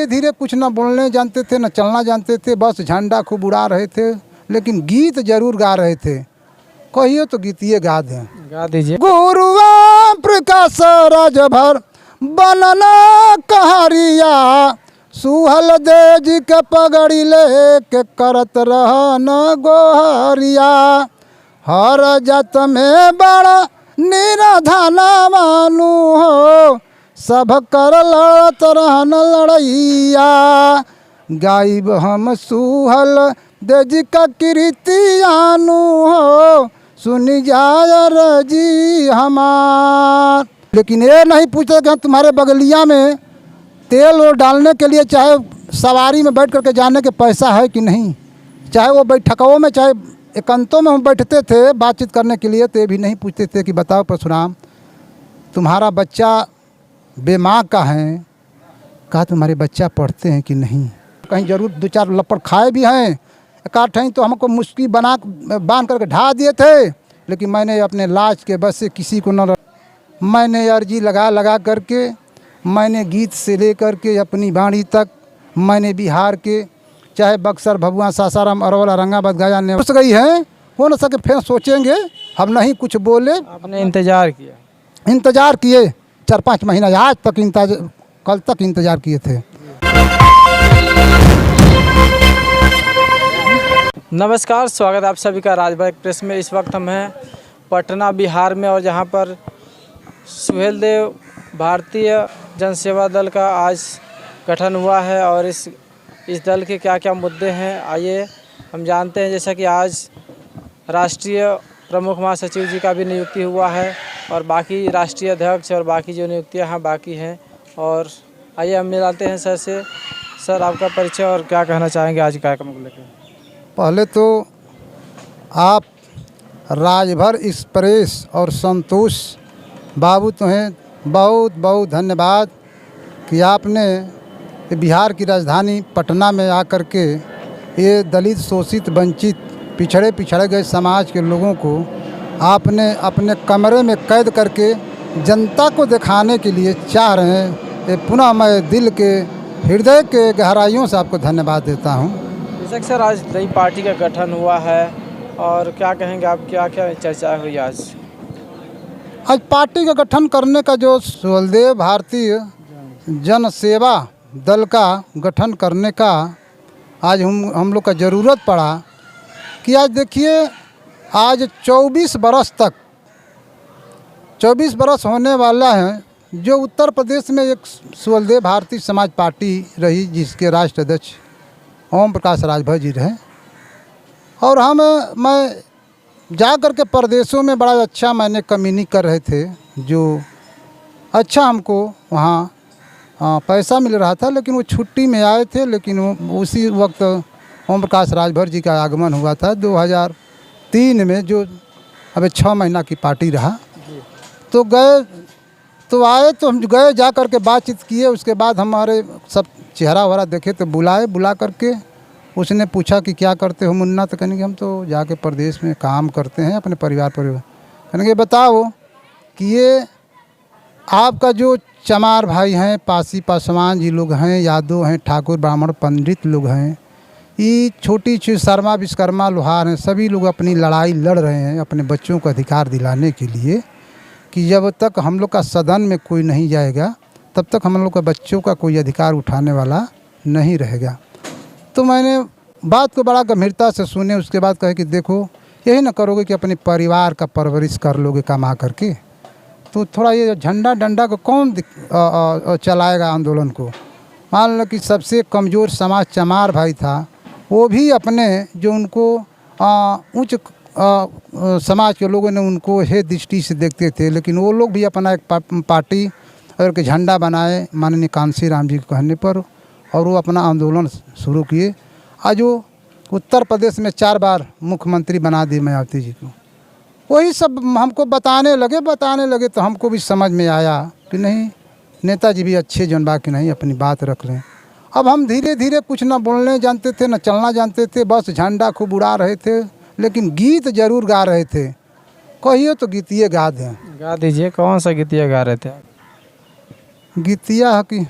धीरे कुछ न बोलने जानते थे न चलना जानते थे, बस झंडा खूब उड़ा रहे थे, लेकिन गीत जरूर गा रहे थे। कहिए तो गीतिए गा दें। गा दीजिए। गुरुआ प्रकाश राजभर बनना कहारिया, सुहल दे जी के पगड़ी ले के करत रहन गोहरिया। हर जात में बड़ा निराधना मानू हो, सब कर लड़त रहन लड़ैया। गाइब हम सुहल दे जी का कीर्तियानु हो, सुनी जाय रजी हमार। लेकिन ये नहीं पूछते कि तुम्हारे बगलिया में तेल और डालने के लिए चाहे सवारी में बैठ करके जाने के पैसा है कि नहीं, चाहे वो बैठकों में चाहे एकांतों में हम बैठते थे बातचीत करने के लिए, तो ये भी नहीं पूछते थे कि बताओ परशुराम तुम्हारा बच्चा बेमाँ का है, कहा तुम्हारे बच्चा पढ़ते हैं कि नहीं। कहीं ज़रूर दो चार लपड़ खाए भी हैं, एक तो हमको मुश्किल बांध करके ढा दिए थे, लेकिन मैंने अपने लाज के बस से किसी को न, मैंने अर्जी लगा करके, मैंने गीत से लेकर के अपनी वाणी तक, मैंने बिहार के चाहे बक्सर, भभुआ, सासाराम, अरवल, औरंगाबाद, गया ने घुस गई है। हो न सके फिर सोचेंगे, हम नहीं कुछ बोले। आपने इंतजार किए 4-5 महीना, आज तक कल तक इंतजार किए थे। नमस्कार, स्वागत है आप सभी का राजभर एक्सप्रेस में। इस वक्त हम हैं पटना बिहार में, और जहां पर सुहेलदेव भारतीय जन सेवा दल का आज गठन हुआ है, और इस दल के क्या क्या मुद्दे हैं आइए हम जानते हैं। जैसा कि आज राष्ट्रीय प्रमुख महासचिव जी का भी नियुक्ति हुआ है, और बाकी राष्ट्रीय अध्यक्ष और बाकी जो नियुक्तियां हैं बाकी हैं, और आइए हम मिलाते हैं सर से। सर, आपका परिचय और क्या कहना चाहेंगे आज कार्यक्रम को लेकर। पहले तो आप राजभर एक्सप्रेस और संतोष बाबू तुम्हें बहुत बहुत धन्यवाद कि आपने बिहार की राजधानी पटना में आकर के ये दलित, शोषित, वंचित, पिछड़े गए समाज के लोगों को आपने अपने कमरे में कैद करके जनता को दिखाने के लिए चाह रहे हैं। ये पुनः मैं दिल के हृदय के गहराइयों से आपको धन्यवाद देता हूँ। बेशक सर, आज नई पार्टी का गठन हुआ है, और क्या कहेंगे आप, क्या क्या चर्चा हुई आज पार्टी का गठन करने का, जो सुहेलदेव भारतीय जन सेवा दल का गठन करने का आज हम लोग का ज़रूरत पड़ा कि आज देखिए, आज 24 बरस होने वाला है जो उत्तर प्रदेश में एक सुहेलदेव भारतीय समाज पार्टी रही, जिसके राष्ट्रीय अध्यक्ष ओम प्रकाश राजभर जी रहे। और मैं जा कर के प्रदेशों में बड़ा अच्छा मैंने कम्युनिक कर रहे थे, जो अच्छा हमको वहाँ पैसा मिल रहा था, लेकिन वो छुट्टी में आए थे। लेकिन उसी वक्त ओम प्रकाश राजभर जी का आगमन हुआ था 2003 में, जो अभी 6 महीना की पार्टी रहा। तो आए तो हम गए, जा कर के बातचीत किए। उसके बाद हमारे सब चेहरा वहरा देखे तो बुला करके उसने पूछा कि क्या करते हो मुन्ना, तो कहने कि हम तो जाके प्रदेश में काम करते हैं अपने परिवार। कहने कि बताओ कि ये आपका जो चमार भाई हैं, पासी पासवान जी लोग हैं, यादव हैं, ठाकुर ब्राह्मण पंडित लोग हैं, ये छोटी शर्मा विश्वकर्मा लोहार हैं, सभी लोग अपनी लड़ाई लड़ रहे हैं अपने बच्चों को अधिकार दिलाने के लिए, कि जब तक हम लोग का सदन में कोई नहीं जाएगा तब तक हम लोग का बच्चों का कोई अधिकार उठाने वाला नहीं रहेगा। तो मैंने बात को बड़ा गंभीरता से सुने। उसके बाद कहे कि देखो, यही ना करोगे कि अपने परिवार का परवरिश कर लोगे कमा करके, तो थोड़ा ये झंडा डंडा को कौन चलाएगा आंदोलन को। मान लो कि सबसे कमज़ोर समाज चमार भाई था, वो भी अपने जो उनको उच्च समाज के लोगों ने उनको हे दृष्टि से देखते थे, लेकिन वो लोग भी अपना एक पार्टी और एक झंडा बनाए माननीय कांसी राम जी के कहने पर, और वो अपना आंदोलन शुरू किए। आज वो उत्तर प्रदेश में 4 बार मुख्यमंत्री बना दिए मायावती जी को। वही सब हमको बताने लगे तो हमको भी समझ में आया कि नहीं, नेताजी भी अच्छे जनबा कि नहीं अपनी बात रख लें। अब हम धीरे धीरे कुछ न बोलने जानते थे न चलना जानते थे, बस झंडा खूब उड़ा रहे थे, लेकिन गीत जरूर गा रहे थे। कहिए तो गीतिए गा दें। गा दीजिए। कौन सा गीतिया गा रहे थे आप? गीतिया है कि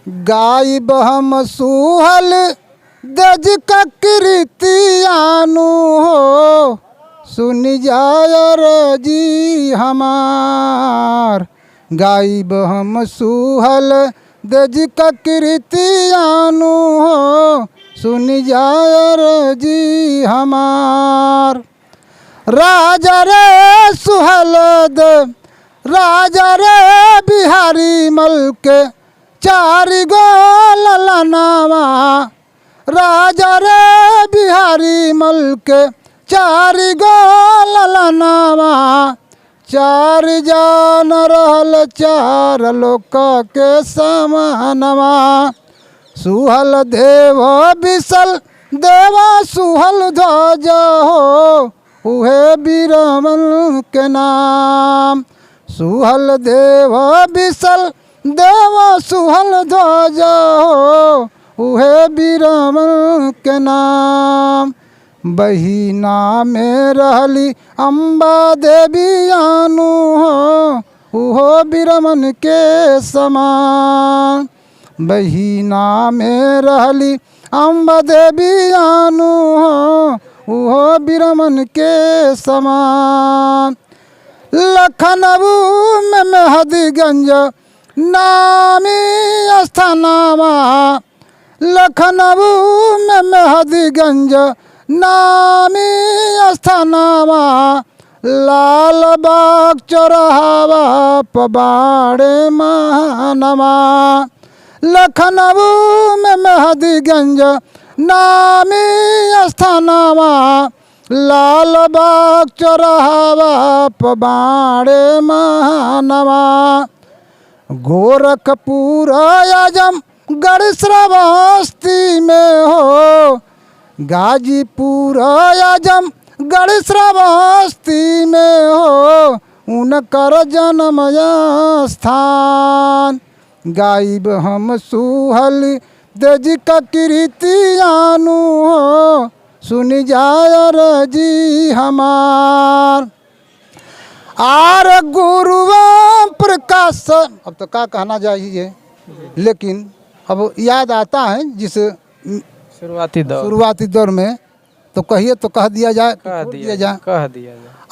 गायब हम सुहल दज कृतियानु हो, सुन जाय रजी हमार। गायब हम सुहल दज कृतियानु हो, सुन जाय रजी हमार। राजा रे सुहल द राजा रे बिहारी मल के चारि गो ललनावा। राजा रे बिहारी मल के चारि गो ललनावा। चार जान रहल चार लोक के समानवा। सुहल देव बिसल देवा सुहल ध्वज हो, उहे बीरमन के नाम। सुहल देव बिसल देव सुहल ध्वज हो, उहे बीरमन के नाम। बहिना में रहली अम्बा देवी आनु हो, उहो बीरमन के समान। बहिना में रहली अम्बा देवी आनु हो, उहो बीरमन के समान। लखनऊ में मेहदीगंज नामी स्थानवा। लखनऊ में मेहदीगंज नामी स्थानवा। लाल बाग चौराहा पबाड़े महानवा। लखनऊ में मेहदीगंज नामी स्थानवा। लाल बाग चौराहा पबाड़े महानवा। गोरखपुर आजमगढ़ श्रावस्ती में हो, गाजीपुर आजमगढ़ श्रावस्ती में हो, उनकर जन्म स्थान। गायब हम सुहल दज कृतियानु हो, सुन जाय रजी हमार। आर गुरुआ प्रकाश। अब तो क्या कहना चाहिए, लेकिन अब याद आता है जिस शुरुआती दौर में, तो कहिए तो कह दिया जाए, कह दिया जाए।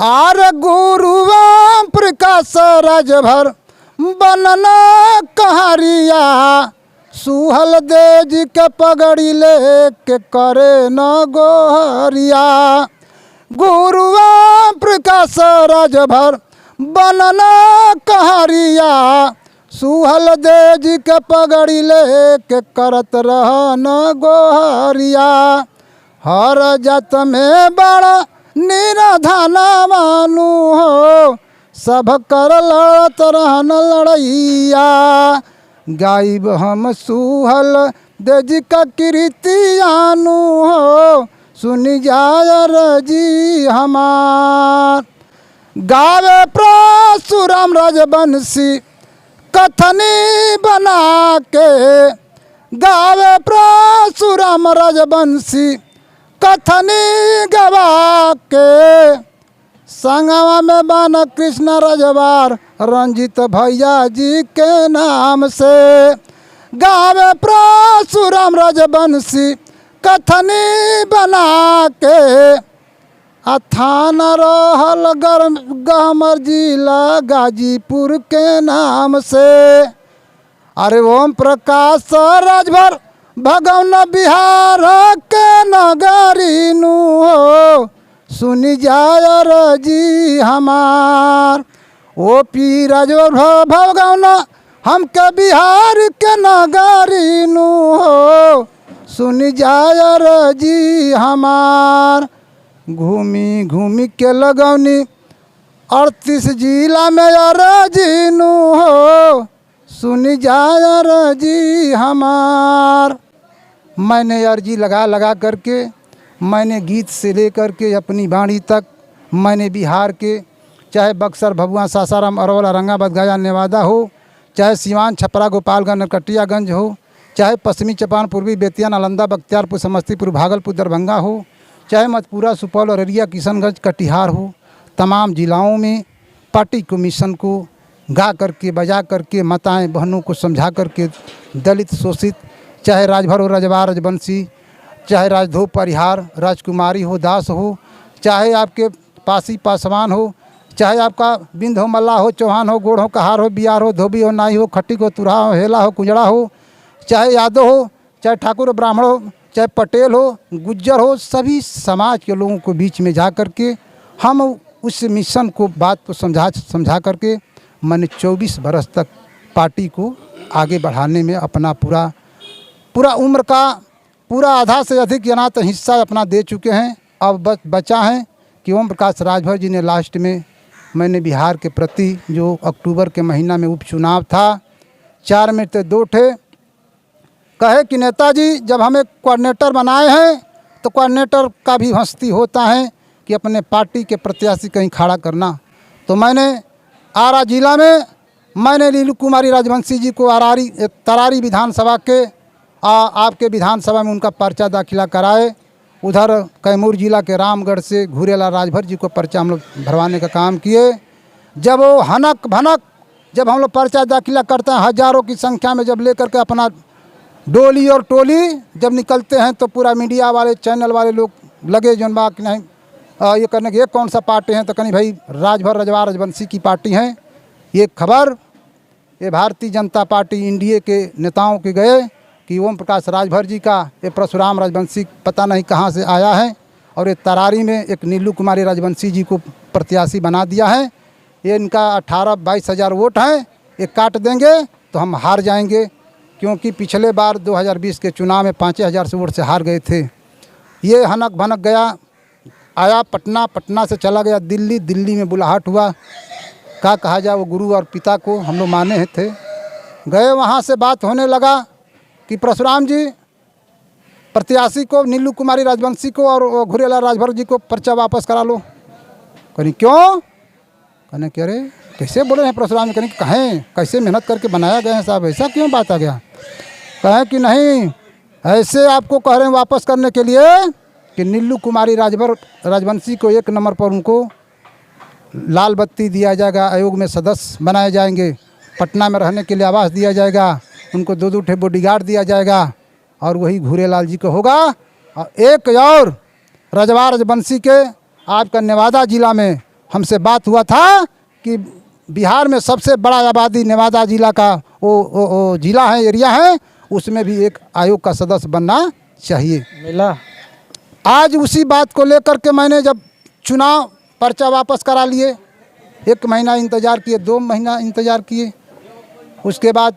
आर गुरुआ प्रकाश राजभर बनना कहारिया। सुहल देज के पगड़ी ले के करे न गोहरिया। गुरुआ प्रकाश राजभर बनना कहारिया। सुहल देज के पगड़ी ले के करत रह न गोहरिया। हर जात में बड़ा निराधना मानु हो, सब कर लड़त रहन लड़ैया। गायब हम सुहल देज कृतियानु हो, सुन जाय रजी हमार। गावे परशुराम राजबंशी कथनी बना के। गावे परशुराम राजबंशी कथनी गवा के। संगवा में बन कृष्ण रजवार रंजित भैया जी के नाम से। गावे परशुराम राजबंशी कथनी बना के। थाना रहल गहमर जिला गाजीपुर के नाम से। अरे ओम प्रकाश राजभर भगवन बिहार के नगरी नु हो, सुन जाय रजी हमार। ओ पी राजभर भगवन हमके बिहार के नगरी नु हो, सुन जाय रजी हमार। घूमी घूमी के लगौनी 38 जिला में रजी नु हो, सुन जाय रजी हमार। मैंने अर्जी लगा करके, मैंने गीत से लेकर के अपनी वाणी तक, मैंने बिहार के चाहे बक्सर, भभुआ, सासाराम, अरवल, औरंगाबाद, गया, नेवादा हो, चाहे सिवान, छपरा, गोपालगंज, नरकटियागंज हो, चाहे पश्चिमी चंपारण, पूर्वी बेतिया, नालंदा, बख्तियारपुर, समस्तीपुर, भागलपुर, दरभंगा हो, चाहे मधेपुरा, सुपौल, अररिया, किशनगंज, कटिहार हो, तमाम जिलाओं में पार्टी कमीशन को गा करके बजा करके माताएं बहनों को समझा करके, दलित शोषित, चाहे राजभर हो, रजवार, रजवंशी, चाहे राजधो परिहार, राजकुमारी हो, दास हो, चाहे आपके पासी पासवान हो, चाहे आपका बिंद हो, मल्ला हो, चौहान हो, गोड़ हो, कहार हो, बियार हो, धोबी हो, नाई हो, खट्टिक हो, तुरहा हो, हेला हो, कुजड़ा हो, चाहे यादव हो, चाहे ठाकुर ब्राह्मण हो, चाहे पटेल हो, गुज्जर हो, सभी समाज के लोगों को बीच में जा करके हम उस मिशन को, बात को समझा करके मैंने 24 बरस तक पार्टी को आगे बढ़ाने में अपना पूरा उम्र का पूरा आधा से अधिक यहाँ तक हिस्सा अपना दे चुके हैं। अब बस बचा है कि ओम प्रकाश राजभर जी ने लास्ट में, मैंने बिहार के प्रति जो अक्टूबर के महीना में उपचुनाव था, 4 में से 2 थे, कहे कि नेताजी जब हमें कोऑर्डिनेटर बनाए हैं तो कोऑर्डिनेटर का भी हस्ती होता है कि अपने पार्टी के प्रत्याशी कहीं खड़ा करना। तो मैंने आरा जिला में मैंने नीलू कुमारी राजवंशी जी को तरारी विधानसभा के आपके विधानसभा में उनका पर्चा दाखिला कराए। उधर कैमूर जिला के रामगढ़ से घुरेला राजभर जी को पर्चा हम लोग भरवाने का काम किए। जब वो हनक भनक जब हम लोग पर्चा दाखिला करते हैं, हज़ारों की संख्या में जब लेकर के अपना डोली और टोली जब निकलते हैं, तो पूरा मीडिया वाले, चैनल वाले लोग लगे जौन बात नहीं ये करने के, ये कौन सा पार्टी है, तो कहीं भाई राजभर रजवार रजवंशी की पार्टी है। ये खबर ये भारतीय जनता पार्टी इंडिया के नेताओं के गए कि ओम प्रकाश राजभर जी का ये परशुराम राजवंशी पता नहीं कहाँ से आया है और ये तरारी में एक नीलू कुमारी राजवंशी जी को प्रत्याशी बना दिया है। ये इनका 18-22 हज़ार वोट हैं, ये काट देंगे तो हम हार जाएंगे, क्योंकि पिछले बार 2020 के चुनाव में 5,000 से वोट से हार गए थे। ये हनक भनक गया, आया पटना, पटना से चला गया दिल्ली, दिल्ली में बुलाहट हुआ, क्या कहा जाए, वो गुरु और पिता को हम लोग माने थे। गए वहाँ से बात होने लगा कि परशुराम जी प्रत्याशी को, नीलू कुमारी राजवंशी को और घुरेला राजभर जी को पर्चा वापस करा लो। कहीं क्यों? कहने कि अरे कैसे बोले हैं परशुराम जी, कहने कहें कैसे मेहनत करके बनाया गया है साहब, ऐसा क्यों बात आ गया? कहें कि नहीं, ऐसे आपको कह रहे हैं वापस करने के लिए कि नीलू कुमारी राजवंशी को 1 नंबर पर उनको लाल बत्ती दिया जाएगा, आयोग में सदस्य बनाए जाएंगे, पटना में रहने के लिए आवास दिया जाएगा, उनको 2-2 ठे बॉडीगार्ड दिया जाएगा, और वही घुरेलाल जी को होगा। और एक और रजवार रजवंशी के आपका नेवादा जिला में हमसे बात हुआ था कि बिहार में सबसे बड़ा आबादी नेवादा जिला का वो जिला है, एरिया है, उसमें भी एक आयोग का सदस्य बनना चाहिए। मिला। आज उसी बात को लेकर के मैंने जब चुनाव पर्चा वापस करा लिए, 1 महीना इंतज़ार किए, 2 महीना इंतज़ार किए, उसके बाद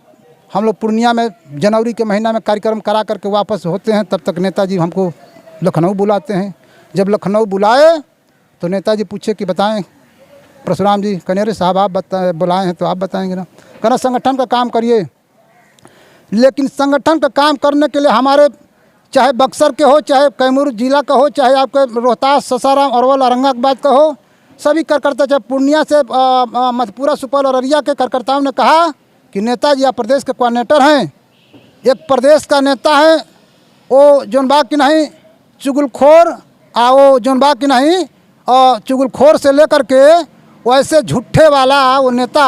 हम लोग पूर्णिया में जनवरी के महीना में कार्यक्रम करा करके वापस होते हैं, तब तक नेताजी हमको लखनऊ बुलाते हैं। जब लखनऊ बुलाए तो नेताजी पूछे कि बताएं परशुराम जी, कहने अरे साहब आप बुलाए हैं तो आप बताएंगे ना। कहना संगठन का काम करिए, लेकिन संगठन का काम करने के लिए हमारे चाहे बक्सर के हो, चाहे कैमूर जिला का हो, चाहे आपके रोहतास, ससाराम, अरवल, औरंगाबाद का हो, सभी कार्यकर्ता, चाहे पूर्णिया से मधेपुरा, सुपौल और अररिया के कार्यकर्ताओं ने कहा कि नेताजी आप प्रदेश के कोऑर्डिनेटर हैं, एक प्रदेश का नेता है, वो जोनबाग की नहीं चुगलखोर, वो जोनबाग की नहीं और चुगलखोर से लेकर के वैसे झूठे वाला वो नेता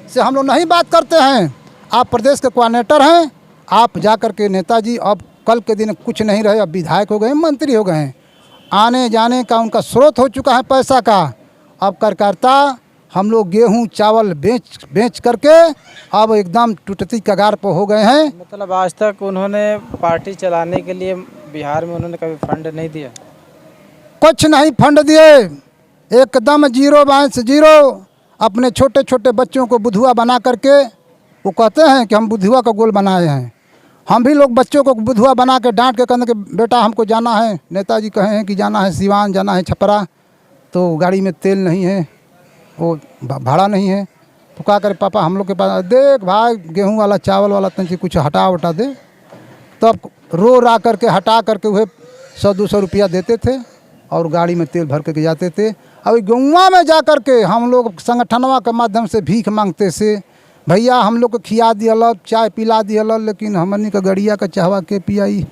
से हम लोग नहीं बात करते हैं। आप प्रदेश के कोऑर्डिनेटर हैं, आप जा कर के नेताजी अब कल के दिन कुछ नहीं रहे, अब विधायक हो गए, मंत्री हो गए हैं, आने जाने का उनका स्रोत हो चुका है पैसा का। अब कार्यकर्ता हम लोग गेहूं चावल बेच करके अब एकदम टूटती कगार पर हो गए हैं। मतलब आज तक उन्होंने पार्टी चलाने के लिए बिहार में उन्होंने कभी फंड नहीं दिया? कुछ नहीं फंड दिए, एकदम 0 बैलेंस 0। अपने छोटे छोटे बच्चों को बुधुआ बना करके, वो कहते हैं कि हम बुधुआ का गोल बनाए हैं, हम भी लोग बच्चों को बुधुआ बना के डांट के कहने कि बेटा हमको जाना है, नेताजी कहे हैं कि जाना है सिवान, जाना है छपरा, तो गाड़ी में तेल नहीं है, वो भाड़ा नहीं है, तो क्या करे पापा हम लोग के पास, देख भाई गेहूं वाला चावल वाला तंची कुछ हटा उठा दे, तब रो रा करके हटा करके वह 100-200 रुपया देते थे और गाड़ी में तेल भर के जाते थे। अब गौवा में जा कर के हम लोग संगठनवा के माध्यम से भीख मांगते से, भैया हम लोग को खिया दियल, चाय पिला दियल, लेकिन हमनी का गड़िया का चाहवा के पियाई,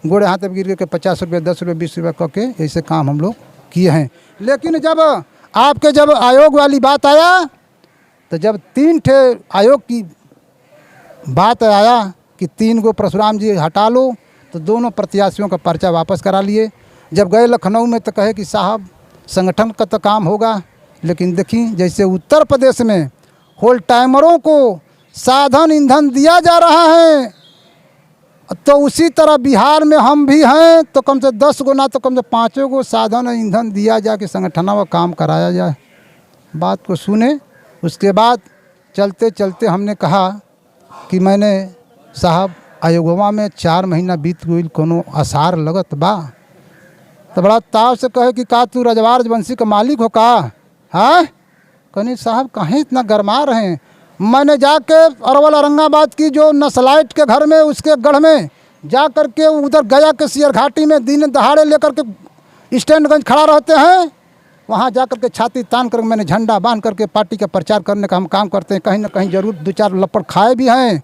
गोड़े हाथ में गिर के 50 रुपये 10 रुपये 20 रुपये करके ऐसे काम हम लोग किए हैं। लेकिन जब आपके जब आयोग वाली बात आया तो जब 3 ठे आयोग की बात आया कि 3 गो परशुराम जी हटा लो, तो दोनों प्रत्याशियों का पर्चा वापस करा लिए। जब गए लखनऊ में तो कहे कि साहब संगठन का तो काम होगा, लेकिन देखी जैसे उत्तर प्रदेश में होल टाइमरों को साधन ईंधन दिया जा रहा है, तो उसी तरह बिहार में हम भी हैं, तो कम से 10 गो ना तो कम से 5 गो साधन ईंधन दिया जाए कि संगठनों का काम कराया जाए। बात को सुने, उसके बाद चलते चलते हमने कहा कि मैंने साहब आयोगवा में 4 महीना बीत गई, कोनो आसार लगत बा। तो बड़ा ताव से कहे कि का तू रजवार वंशी का मालिक हो का? हाँ कहनी साहब कहीं इतना गरमा रहे हैं। मैंने जाके अरवल औरंगाबाद की जो नस्लाइट के घर में, उसके गढ़ में जा कर के उधर गया के सियर घाटी में दिन दहाड़े लेकर के स्टैंडगंज खड़ा रहते हैं, वहाँ जा कर के छाती तान कर मैंने झंडा बांध करके पार्टी का प्रचार करने का हम काम करते हैं। कहीं ना कहीं जरूर 2-4 लपड़ खाए भी हैं,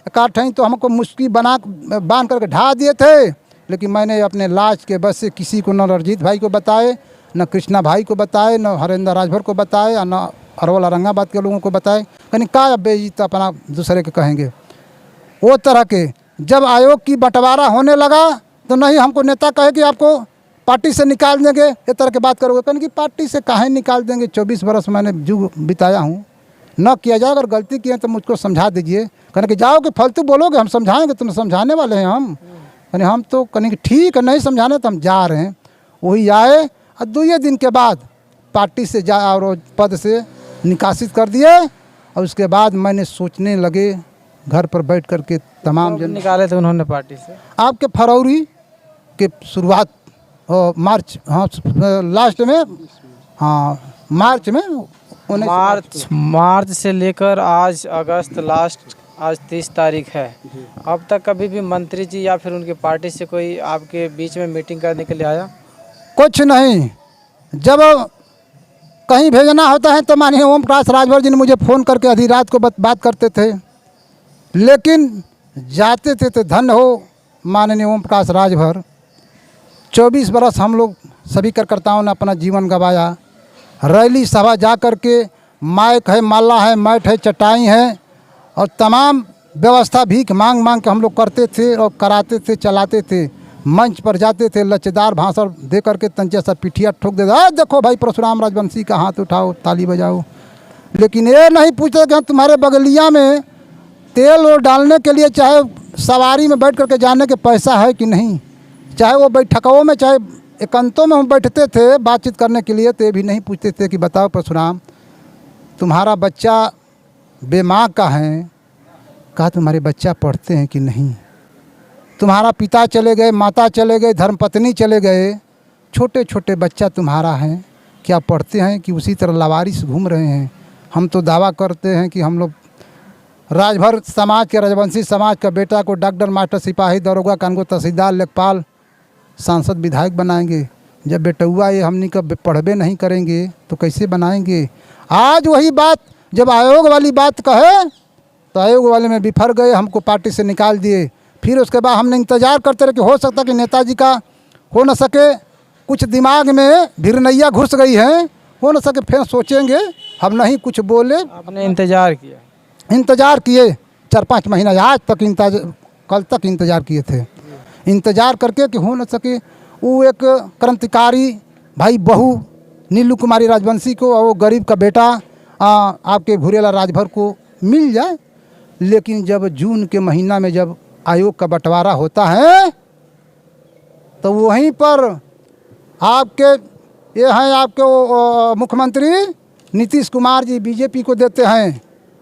एक-आध तो हमको मुश्किल बांध करके ढा दिए थे, लेकिन मैंने अपने लाज के बस से किसी को न रणजीत भाई को बताए, न कृष्णा भाई को बताए, न हरेंद्र राजभर को बताए, और न अरवल औरंगाबाद के लोगों को बताए। कहीं का बेइज्जत अपना दूसरे के कहेंगे। वो तरह के जब आयोग की बंटवारा होने लगा तो नहीं हमको नेता कहे कि आपको पार्टी से निकाल देंगे, ये तरह की बात करोगे। कहने की पार्टी से काहे निकाल देंगे, 24 बरस मैंने जुग बिताया हूँ, न किया जाए, अगर गलती की है तो मुझको समझा दीजिए। कहने कि जाओ कि फालतू बोलोगे, हम समझाएंगे, तुम समझाने वाले हैं हम। कहने हम तो कहने कि ठीक है, नहीं समझाने तो हम जा रहे हैं। वही आए और 2 दिन के बाद पार्टी से जा और पद से निकासित कर दिए। और उसके बाद मैंने सोचने लगे घर पर बैठ कर के तमाम जन निकाले थे उन्होंने पार्टी से आपके फरवरी के शुरुआत मार्च, हाँ लास्ट में, हाँ मार्च में, मार्च से लेकर आज अगस्त लास्ट, आज 30 तारीख है। अब तक कभी भी मंत्री जी या फिर उनकी पार्टी से कोई आपके बीच में मीटिंग करने के लिए आया? कुछ नहीं। जब कहीं भेजना होता है तो माननीय ओम प्रकाश राजभर जी ने मुझे फ़ोन करके आधी रात को बात करते थे, लेकिन जाते थे तो धन्य हो माननीय ओम प्रकाश राजभर। 24 बरस हम लोग सभी कार्यकर्ताओं ने अपना जीवन गंवाया। रैली सभा जा कर के माइक है, माला है, मैट है, चटाई है, और तमाम व्यवस्था भीख मांग मांग के हम लोग करते थे और कराते थे, चलाते थे। मंच पर जाते थे, लचेदार भाषण दे करके तंचा सा पिठिया ठोक देता, देखो भाई परशुराम राजवंशी का हाथ उठाओ, ताली बजाओ। लेकिन ये नहीं पूछते कि तुम्हारे बगलिया में तेल और डालने के लिए चाहे सवारी में बैठ करके जाने के पैसा है कि नहीं, चाहे वो बैठकों में, चाहे एकांतों में हम बैठते थे बातचीत करने के लिए, तो ये भी नहीं पूछते थे कि बताओ परशुराम तुम्हारा बच्चा बेमाँ का है, कहा तुम्हारे बच्चा पढ़ते हैं कि नहीं, तुम्हारा पिता चले गए, माता चले गए, धर्मपत्नी चले गए, छोटे छोटे बच्चा तुम्हारा है, क्या पढ़ते हैं कि उसी तरह लावारिस घूम रहे हैं। हम तो दावा करते हैं कि हम लोग राजभर समाज के, राजवंशी समाज का बेटा को डॉक्टर, मास्टर, सिपाही, दरोगा, कानून, तहसीलदार, लेखपाल, सांसद, विधायक बनाएंगे। जब बेटुआ ये हमनी का पढ़बे नहीं करेंगे तो कैसे बनाएंगे। आज वही बात जब आयोग वाली बात कहे तो आयोग वाले में बिफर गए, हमको पार्टी से निकाल दिए। फिर उसके बाद हमने इंतज़ार करते रहे कि हो सकता कि नेताजी का हो न सके, कुछ दिमाग में भिरनैया घुस गई है, हो न सके, फिर सोचेंगे। हम नहीं कुछ बोले। आपने इंतज़ार किया? इंतज़ार किए 4-5 महीना, आज तक कल तक इंतज़ार किए थे। इंतज़ार करके कि हो न सके वो एक क्रांतिकारी भाई बहू नीलू कुमारी राजवंशी को और वो गरीब का बेटा आपके भूरेला राजभर को मिल जाए। लेकिन जब जून के महीना में जब आयोग का बंटवारा होता है तो वहीं पर आपके ये हैं, आपके मुख्यमंत्री नीतीश कुमार जी बीजेपी को देते हैं,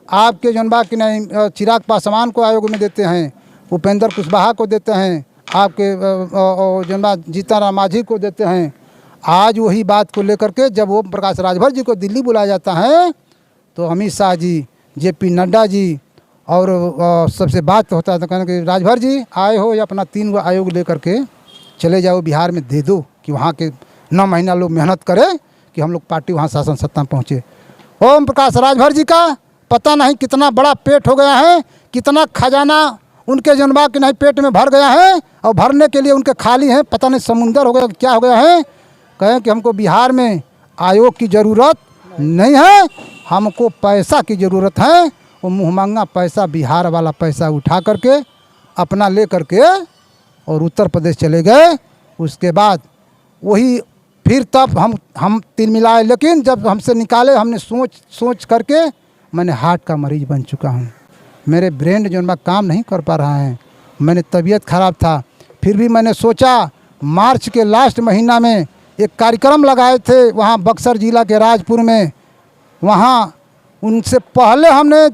आपके जनबा की नहीं चिराग पासवान को आयोग में देते हैं, उपेंद्र कुशवाहा को देते हैं, आपके जनबा जीतनराम मांझी को देते हैं। आज वही बात को लेकर के जब ओम प्रकाश राजभर जी को दिल्ली बुलाया जाता है तो अमित शाह जी, जेपी नड्डा जी और सबसे बात होता है तो कहने कि राजभर जी आए हो या अपना 3 गो आयोग लेकर के चले जाओ बिहार में, दे दो कि वहाँ के 9 महीना लोग मेहनत करें कि हम लोग पार्टी वहाँ शासन सत्ता में पहुँचे। ओम प्रकाश राजभर जी का पता नहीं कितना बड़ा पेट हो गया है, कितना खजाना उनके जनबा के नहीं पेट में भर गया है, और भरने के लिए उनके खाली हैं, पता नहीं समुंदर हो गया क्या हो गया है। कहें कि हमको बिहार में आयोग की ज़रूरत नहीं है, हमको पैसा की ज़रूरत है, वो मुँहमंगा पैसा बिहार वाला पैसा उठा करके अपना ले करके और उत्तर प्रदेश चले गए। उसके बाद वही फिर तब हम तिलमिलाए, लेकिन जब हमसे निकाले हमने सोच करके मैंने हार्ट का मरीज़ बन चुका हूँ। मेरे ब्रेन जो मैं काम नहीं कर पा रहा है, मैंने तबीयत ख़राब था, फिर भी मैंने सोचा मार्च के लास्ट महीना में एक कार्यक्रम लगाए थे वहाँ बक्सर ज़िला के राजपुर में। वहाँ उनसे पहले हमने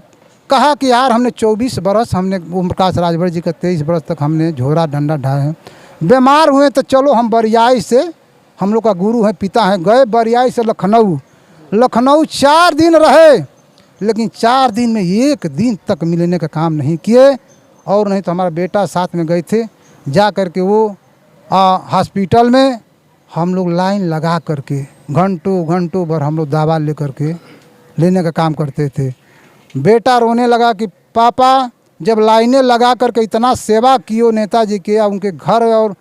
कहा कि यार हमने 24 बरस हमने ओम प्रकाश राजभर जी का 23 बरस तक हमने झोरा डंडा ढाए हैं, बीमार हुए तो चलो हम बरियाई से, हम लोग का गुरु है पिता हैं, गए बरियाई से लखनऊ 4 दिन रहे, लेकिन 4 दिन में 1 दिन तक मिलने का काम नहीं किए। और नहीं तो हमारा बेटा साथ में गए थे, जा कर के वो हॉस्पिटल में हम लोग लाइन लगा करके घंटों भर हम लोग दवा लेने का काम करते थे। बेटा रोने लगा कि पापा जब लाइनें लगा करके इतना सेवा कियो नेताजी के, उनके घर और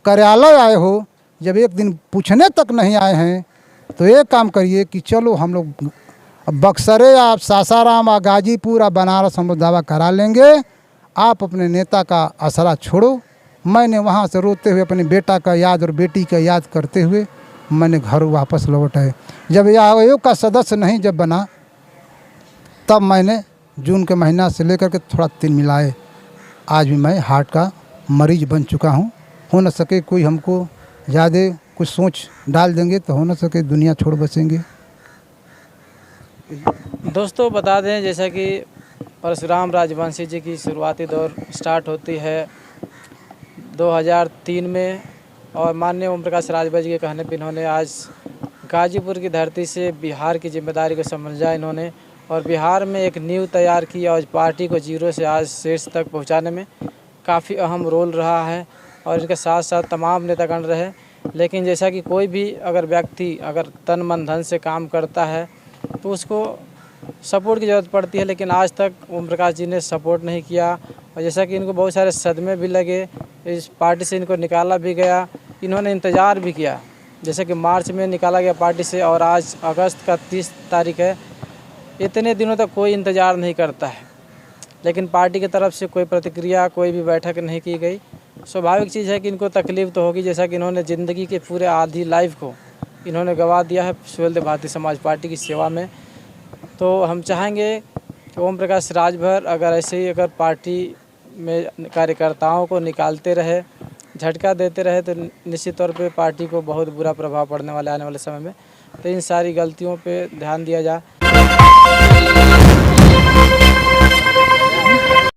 कार्यालय आए हो, जब एक दिन पूछने तक नहीं आए हैं, तो एक काम करिए कि चलो हम लोग बक्सरे या सासाराम या गाजीपुर या बनारस हम लोग दावा करा लेंगे, आप अपने नेता का आसरा छोड़ो। मैंने वहाँ से रोते हुए अपने बेटा का याद और बेटी का याद करते हुए मैंने घर वापस लौट आए। जब यह आयोग का सदस्य नहीं जब बना, तब मैंने जून के महीना से लेकर के थोड़ा तिलमिलाए, आज भी मैं हार्ट का मरीज़ बन चुका हूँ। हो न सके कोई हमको ज़्यादा कुछ सोच डाल देंगे तो हो न सके दुनिया छोड़ बसेंगे। दोस्तों बता दें, जैसा कि परशुराम राजवंशी जी की शुरुआती दौर स्टार्ट होती है 2003 में, और माननीय ओम प्रकाश राजभर जी के कहने पर इन्होंने आज गाजीपुर की धरती से बिहार की जिम्मेदारी को समझा इन्होंने, और बिहार में एक नींव तैयार की और पार्टी को जीरो से आज शीर्ष तक पहुंचाने में काफ़ी अहम रोल रहा है। और इनके साथ साथ तमाम नेतागण रहे। लेकिन जैसा कि कोई भी अगर व्यक्ति अगर तन मन धन से काम करता है तो उसको सपोर्ट की ज़रूरत पड़ती है, लेकिन आज तक ओम प्रकाश जी ने सपोर्ट नहीं किया। और जैसा कि इनको बहुत सारे सदमे भी लगे, इस पार्टी से इनको निकाला भी गया, इन्होंने इंतज़ार भी किया, जैसे कि मार्च में निकाला गया पार्टी से और आज अगस्त का 30 तारीख है। इतने दिनों तक कोई इंतज़ार नहीं करता है, लेकिन पार्टी की तरफ से कोई प्रतिक्रिया, कोई भी बैठक नहीं की गई। स्वाभाविक चीज़ है कि इनको तकलीफ़ तो होगी, जैसा कि इन्होंने ज़िंदगी के पूरे आधी लाइफ को इन्होंने गंवा दिया है सुहेलदेव भारतीय समाज पार्टी की सेवा में। तो हम चाहेंगे कि ओम प्रकाश राजभर अगर ऐसे ही अगर पार्टी में कार्यकर्ताओं को निकालते रहे, झटका देते रहे, तो निश्चित तौर पे पार्टी को बहुत बुरा प्रभाव पड़ने वाला है आने वाले समय में। तो इन सारी गलतियों पे ध्यान दिया जाए।